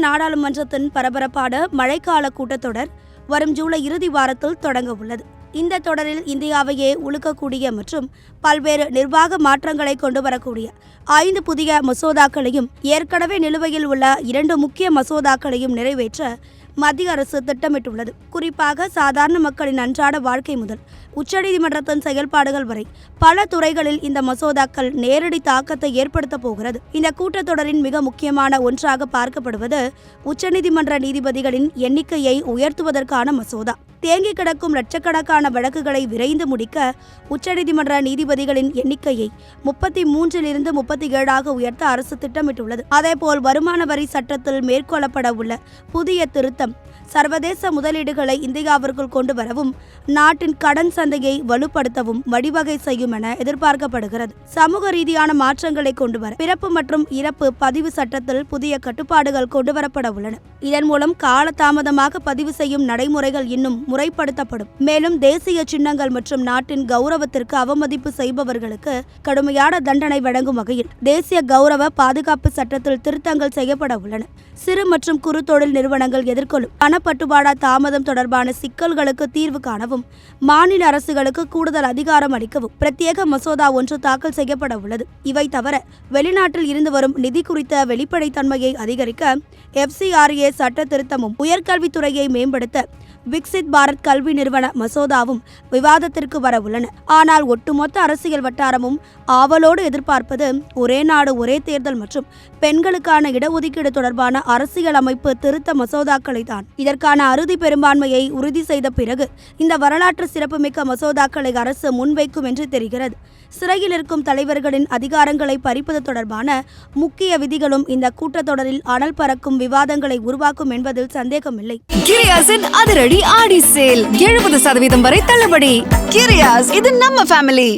நாடாளுமன்றத்தின் பரபரப்பான மழைக்கால கூட்டத்தொடர் வரும் ஜூலை இறுதி வாரத்தில் தொடங்க உள்ளது. இந்த தொடரில் இந்தியாவையே உலுக்கக்கூடிய மற்றும் பல்வேறு நிர்வாக மாற்றங்களை கொண்டு வரக்கூடிய 5 புதிய மசோதாக்களையும் ஏற்கனவே நிலுவையில் உள்ள 2 முக்கிய மசோதாக்களையும் நிறைவேற்ற மத்திய அரசு திட்டமிட்டுள்ளது. குறிப்பாக சாதாரண மக்களின் அன்றாட வாழ்க்கை முதல் உச்சநீதிமன்றத்தின் செயல்பாடுகள் வரை பல துறைகளில் இந்த மசோதாக்கள் நேரடி தாக்கத்தை ஏற்படுத்த போகிறது. இந்த கூட்டத்தொடரின் மிக முக்கியமான ஒன்றாக பார்க்கப்படுவது உச்சநீதிமன்ற நீதிபதிகளின் எண்ணிக்கையை உயர்த்துவதற்கான மசோதா. தேங்கி கிடக்கும் லட்சக்கணக்கான வழக்குகளை விரைந்து முடிக்க உச்சநீதிமன்ற நீதிபதிகளின் எண்ணிக்கையை 33 37 உயர்த்த அரசு திட்டமிட்டுள்ளது. அதேபோல் வருமான வரி சட்டத்தில் மேற்கொள்ளப்பட உள்ள புதிய திருத்தம் சர்வதேச முதலீடுகளை இந்தியாவிற்குள் கொண்டு வரவும் நாட்டின் கடன் சந்தையை வலுப்படுத்தவும் வழிவகை செய்யும் என எதிர்பார்க்கப்படுகிறது. சமூக ரீதியான மாற்றங்களை கொண்டு வர பிறப்பு மற்றும் இறப்பு பதிவு சட்டத்தில் புதிய கட்டுப்பாடுகள் கொண்டுவரப்பட உள்ளன. இதன் மூலம் காலதாமதமாக பதிவு செய்யும் நடைமுறைகள் இன்னும் முறைப்படுத்தப்படும். மேலும் தேசிய சின்னங்கள் மற்றும் நாட்டின் கௌரவத்திற்கு அவமதிப்பு செய்பவர்களுக்கு கடுமையான தண்டனை வழங்கும் வகையில் தேசிய கௌரவ பாதுகாப்பு சட்டத்தில் திருத்தங்கள் செய்யப்பட உள்ளன. சிறு மற்றும் குறு தொழில் நிறுவனங்கள் எதிர்கொள்ளும் பணப்பட்டுவாடா தாமதம் தொடர்பான சிக்கல்களுக்கு தீர்வு காணவும் மாநில அரசுகளுக்கு கூடுதல் அதிகாரம் அளிக்கவும் பிரத்யேக மசோதா ஒன்று தாக்கல் செய்யப்பட உள்ளது. இவை தவிர வெளிநாட்டில் இருந்து வரும் நிதி குறித்த வெளிப்படைத்தன்மையை அதிகரிக்க FCRA சட்ட திருத்தமும் உயர்கல்வித்துறையை மேம்படுத்த விக்சித் பாரத் கல்வி நிறுவன மசோதாவும் விவாதத்திற்கு வர உள்ளன. ஆனால் ஒட்டுமொத்த அரசியல் வட்டாரமும் ஆவலோடு எதிர்பார்ப்பது ஒரே நாடு ஒரே தேர்தல் மற்றும் பெண்களுக்கான இடஒதுக்கீடு தொடர்பான அரசியல் அமைப்பு திருத்த மசோதாக்களை தான். இதற்கான அறுதி பெரும்பான்மையை உறுதி செய்த பிறகு இந்த வரலாற்று சிறப்புமிக்க மசோதாக்களை அரசு முன்வைக்கும் என்று தெரிகிறது. சிறையில் இருக்கும் தலைவர்களின் அதிகாரங்களை பறிப்பது தொடர்பான முக்கிய விதிகளும் இந்த கூட்டத்தொடரில் அனல் பறக்கும் விவாதங்களை உருவாக்கும் என்பதில் சந்தேகமில்லை. கிரியாஸின் அதிரடி ஆடி சேல் 70% வரை தள்ளுபடி. கிரியாஸ், இது நம்ம ஃபேமிலி.